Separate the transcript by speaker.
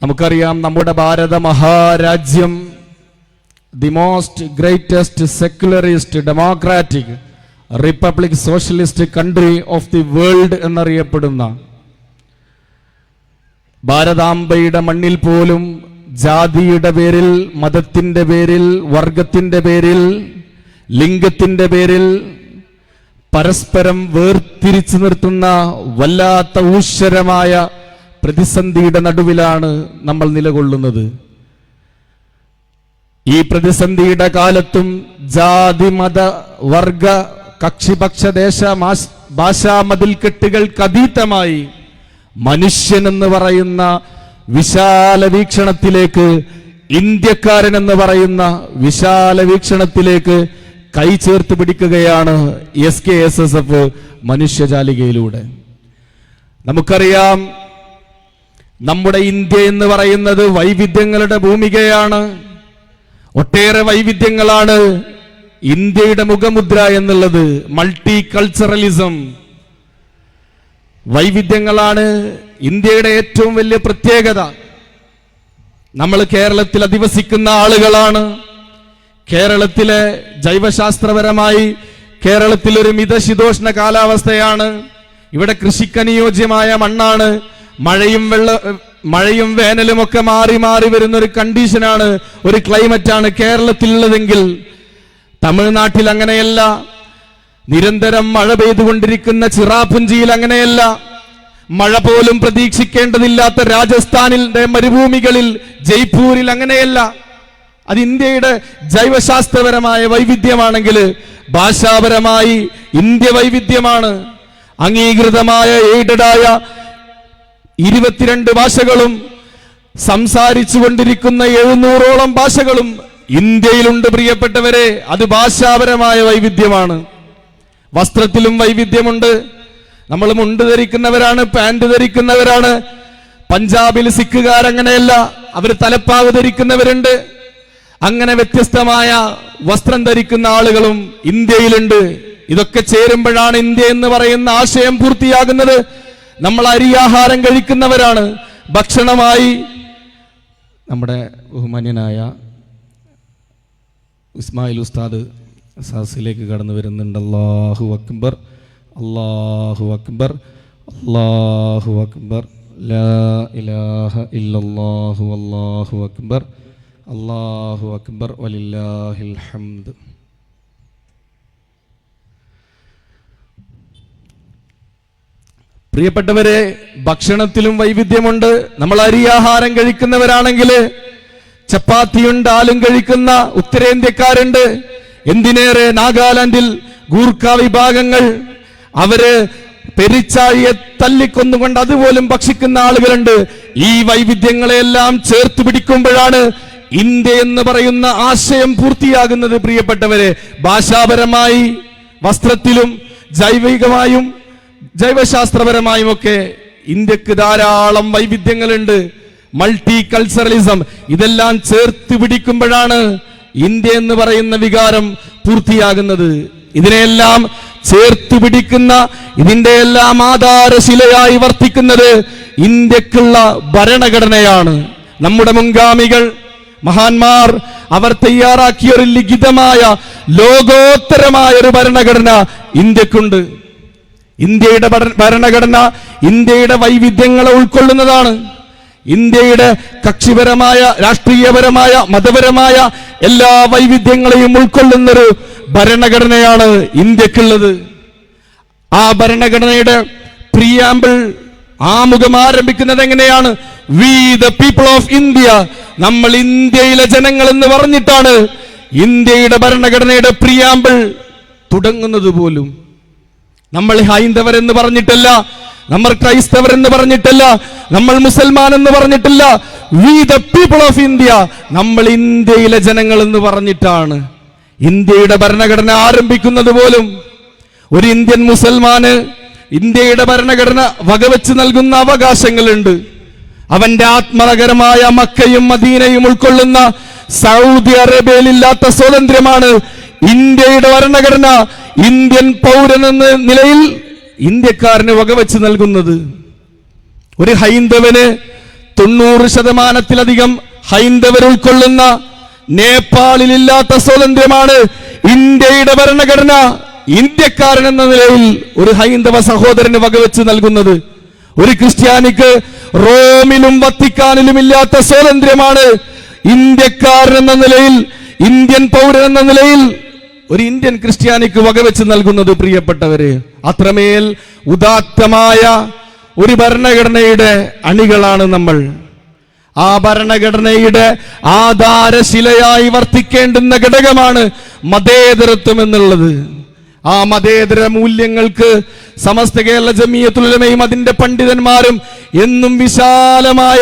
Speaker 1: നമുക്കറിയാം, നമ്മുടെ ഭാരത മഹാരാജ്യം the most greatest secularist democratic republic socialist country of the world എന്നറിയപ്പെടുന്ന ഭാരതാംബയുടെ മണ്ണിൽ പോലും ജാതിയുടെ പേരിൽ, മതത്തിന്റെ പേരിൽ, വർഗത്തിന്റെ പേരിൽ, ലിംഗത്തിന്റെ പേരിൽ പരസ്പരം വേർതിരിച്ചു നിർത്തുന്ന വല്ലാത്ത ഊശ്വരമായ പ്രതിസന്ധിയുടെ നടുവിലാണ് നമ്മൾ നിലകൊള്ളുന്നത്. ഈ പ്രതിസന്ധിയുടെ കാലത്തും ജാതി, മത, വർഗ, കക്ഷിപക്ഷ, ദേശ, ഭാഷാ മതിൽക്കെട്ടുകൾക്ക് അതീതമായി മനുഷ്യൻ എന്ന് പറയുന്ന വിശാല വീക്ഷണത്തിലേക്ക്, ഇന്ത്യക്കാരൻ എന്ന് പറയുന്ന വിശാല വീക്ഷണത്തിലേക്ക് കൈ ചേർത്ത് പിടിക്കുകയാണ് SKSSF മനുഷ്യജാലികയിലൂടെ. നമുക്കറിയാം, നമ്മുടെ ഇന്ത്യ എന്ന് പറയുന്നത് വൈവിധ്യങ്ങളുടെ ഭൂമികയാണ്. ഒട്ടേറെ വൈവിധ്യങ്ങളാണ് ഇന്ത്യയുടെ മുഖമുദ്ര എന്നുള്ളത്. മൾട്ടി കൾച്ചറലിസം, വൈവിധ്യങ്ങളാണ് ഇന്ത്യയുടെ ഏറ്റവും വലിയ പ്രത്യേകത. നമ്മൾ കേരളത്തിൽ അധിവസിക്കുന്ന ആളുകളാണ്. കേരളത്തിലെ ജൈവശാസ്ത്രപരമായി കേരളത്തിൽ ഒരു മിതശീതോഷ്ണ കാലാവസ്ഥയാണ്. ഇവിടെ കൃഷിക്കനുയോജ്യമായ മണ്ണാണ്. മഴയും വേനലും ഒക്കെ മാറി മാറി വരുന്ന ഒരു കണ്ടീഷനാണ്, ഒരു ക്ലൈമറ്റാണ് കേരളത്തിലുള്ളതെങ്കിൽ തമിഴ്നാട്ടിൽ അങ്ങനെയല്ല. നിരന്തരം മഴ പെയ്തുകൊണ്ടിരിക്കുന്ന ചിറാപുഞ്ചിയിൽ അങ്ങനെയല്ല. മഴ പോലും പ്രതീക്ഷിക്കേണ്ടതില്ലാത്ത രാജസ്ഥാനിലെ മരുഭൂമികളിൽ, ജയ്പൂരിൽ അങ്ങനെയല്ല. അത് ഇന്ത്യയുടെ ജൈവശാസ്ത്രപരമായ വൈവിധ്യമാണെങ്കിൽ ഭാഷാപരമായി ഇന്ത്യ വൈവിധ്യമാണ്. അംഗീകൃതമായ എയ്ഡഡായ 22 ഭാഷകളും സംസാരിച്ചു കൊണ്ടിരിക്കുന്ന 700ഓളം ഭാഷകളും ഇന്ത്യയിലുണ്ട് പ്രിയപ്പെട്ടവരെ. അത് ഭാഷാപരമായ വൈവിധ്യമാണ്. വസ്ത്രത്തിലും വൈവിധ്യമുണ്ട്. നമ്മൾ മുണ്ട് ധരിക്കുന്നവരാണ്, പാന്റ് ധരിക്കുന്നവരാണ്. പഞ്ചാബിൽ സിഖുകാരങ്ങനെയല്ല, അവർ തലപ്പാവ് ധരിക്കുന്നവരുണ്ട്. അങ്ങനെ വ്യത്യസ്തമായ വസ്ത്രം ധരിക്കുന്ന ആളുകളും ഇന്ത്യയിലുണ്ട്. ഇതൊക്കെ ചേരുമ്പോഴാണ് ഇന്ത്യ എന്ന് പറയുന്ന ആശയം പൂർത്തിയാകുന്നത്. നമ്മൾ അരിയാഹാരം കഴിക്കുന്നവരാണ്. ഭക്ഷണമായി നമ്മുടെ ബഹുമാന്യനായ ഇസ്മായിൽ ഉസ്താദ് സദസ്സിലേക്ക് കടന്നു വരുന്നുണ്ട്. അല്ലാഹു അക്ബർ, അല്ലാഹു അക്ബർ, അല്ലാഹു അക്ബർ, ലാ ഇലാഹ ഇല്ലല്ലാഹു അല്ലാഹു അക്ബർ, അല്ലാഹു അക്ബർ വലില്ലാഹിൽ ഹംദ്. പ്രിയപ്പെട്ടവരെ, ഭക്ഷണത്തിലും വൈവിധ്യമുണ്ട്. നമ്മൾ അരിയാഹാരം കഴിക്കുന്നവരാണെങ്കിൽ ചപ്പാത്തിയും ഡാലും കഴിക്കുന്ന ഉത്തരേന്ത്യക്കാരുണ്ട്. എന്തിനേറെ നാഗാലാൻഡിൽ ഗൂർഖ വിഭാഗങ്ങൾ, അവര് പെരിച്ചാഴിയെ തല്ലിക്കൊന്നുകൊണ്ട് അതുപോലും ഭക്ഷിക്കുന്ന ആളുകളുണ്ട്. ഈ വൈവിധ്യങ്ങളെല്ലാം ചേർത്ത് പിടിക്കുമ്പോഴാണ് ഇന്ത്യ എന്ന് പറയുന്ന ആശയം പൂർത്തിയാകുന്നത്. പ്രിയപ്പെട്ടവരെ, ഭാഷാപരമായി, വസ്ത്രത്തിലും, ജൈവികമായും ജൈവശാസ്ത്രപരമായും ഒക്കെ ഇന്ത്യക്ക് ധാരാളം വൈവിധ്യങ്ങളുണ്ട്. മൾട്ടി കൾച്ചറലിസം, ഇതെല്ലാം ചേർത്ത് പിടിക്കുമ്പോഴാണ് ഇന്ത്യ എന്ന് പറയുന്ന വികാരം പൂർത്തിയാകുന്നത്. ഇതിനെല്ലാം ചേർത്ത് പിടിക്കുന്ന, ഇതിന്റെ എല്ലാം ആധാരശിലയായി വർത്തിക്കുന്നത് ഇന്ത്യക്കുള്ള ഭരണഘടനയാണ്. നമ്മുടെ മുൻഗാമികൾ, മഹാന്മാർ, അവർ തയ്യാറാക്കിയ ഒരു ലിഖിതമായ ലോകോത്തരമായ ഒരു ഭരണഘടന ഇന്ത്യക്കുണ്ട്. ഇന്ത്യയുടെ ഭരണഘടന ഇന്ത്യയുടെ വൈവിധ്യങ്ങളെ ഉൾക്കൊള്ളുന്നതാണ്. ഇന്ത്യയുടെ കക്ഷിപരമായ, രാഷ്ട്രീയപരമായ, മതപരമായ എല്ലാ വൈവിധ്യങ്ങളെയും ഉൾക്കൊള്ളുന്നൊരു ഭരണഘടനയാണ് ഇന്ത്യക്കുള്ളത്. ആ ഭരണഘടനയുടെ പ്രിയാമ്പിൾ, ആമുഖം ആരംഭിക്കുന്നത് എങ്ങനെയാണ്? We the people of India, നമ്മൾ ഇന്ത്യയിലെ ജനങ്ങൾ എന്ന് പറഞ്ഞിട്ടാണ് ഇന്ത്യയുടെ ഭരണഘടനയുടെ പ്രിയാമ്പിൾ തുടങ്ങുന്നത് പോലും. നമ്മൾ ഹൈന്ദവരെന്ന് പറഞ്ഞിട്ടല്ല, നമ്മൾ ക്രൈസ്തവരെന്ന് പറഞ്ഞിട്ടല്ല, നമ്മൾ മുസൽമാൻ എന്ന് പറഞ്ഞിട്ടില്ല. We the people of India, നമ്മൾ ഇന്ത്യയിലെ ജനങ്ങൾ എന്ന് പറഞ്ഞിട്ടാണ് ഇന്ത്യയുടെ ഭരണഘടന ആരംഭിക്കുന്നത് പോലും. ഒരു ഇന്ത്യൻ മുസൽമാന് ഇന്ത്യയുടെ ഭരണഘടന വകവെച്ച് നൽകുന്ന അവകാശങ്ങളുണ്ട്. അവന്റെ ആത്മകരമായ മക്കയും മദീനയും ഉൾക്കൊള്ളുന്ന സൗദി അറേബ്യയിലില്ലാത്ത സ്വാതന്ത്ര്യമാണ് ഇന്ത്യയുടെ ഭരണഘടന ഇന്ത്യൻ പൗരൻ എന്ന നിലയിൽ ഇന്ത്യക്കാരന് വകവെച്ച് നൽകുന്നത്. ഒരു ഹൈന്ദവന് 90% ഹൈന്ദവർ ഉൾക്കൊള്ളുന്ന നേപ്പാളിലില്ലാത്ത സ്വാതന്ത്ര്യമാണ് ഇന്ത്യയുടെ ഭരണഘടന ഇന്ത്യക്കാരൻ എന്ന നിലയിൽ ഒരു ഹൈന്ദവ സഹോദരന് വകവെച്ച് നൽകുന്നത്. ഒരു ക്രിസ്ത്യാനിക്ക് റോമിലും വത്തിക്കാനിലും ഇല്ലാത്ത സ്വാതന്ത്ര്യമാണ് ഇന്ത്യക്കാരൻ എന്ന നിലയിൽ, ഇന്ത്യൻ പൗരൻ എന്ന നിലയിൽ ഒരു ഇന്ത്യൻ ക്രിസ്ത്യാനിക്ക് വകവെച്ച് നൽകുന്നത്. പ്രിയപ്പെട്ടവരെ, അത്രമേൽ ഉദാത്തമായ ഒരു ഭരണഘടനയുടെ അണികളാണ് നമ്മൾ. ആ ഭരണഘടനയുടെ ആധാരശിലയായി വർത്തിക്കേണ്ടുന്ന ഘടകമാണ് മതേതരത്വം എന്നുള്ളത്. ആ മതേതര മൂല്യങ്ങൾക്ക് സമസ്ത കേരള ജമിയത്തുൽ ഉലമയും അതിന്റെ പണ്ഡിതന്മാരും എന്നും വിശാലമായ